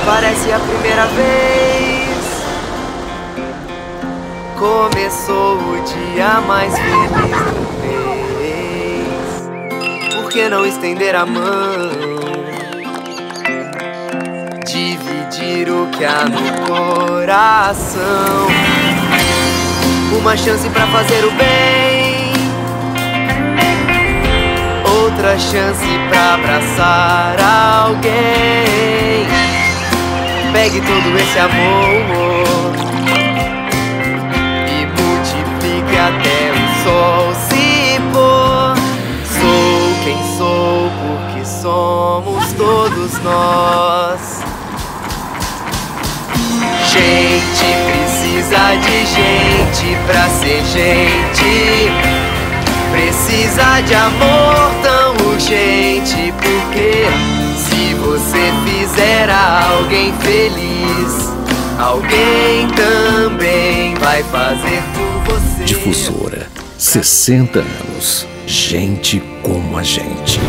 Parece a primeira vez. Começou o dia mais feliz do mês. Por que não estender a mão? Dividir o que há no coração. Uma chance pra fazer o bem, outra chance pra abraçar alguém. Pegue todo esse amor e multiplique até o sol se pôr. Sou quem sou porque somos todos nós. Gente precisa de gente pra ser gente. Precisa de amor tão urgente, porque se você fizer alguém feliz, alguém também vai fazer por você. Difusora, 60 anos. Gente como a gente.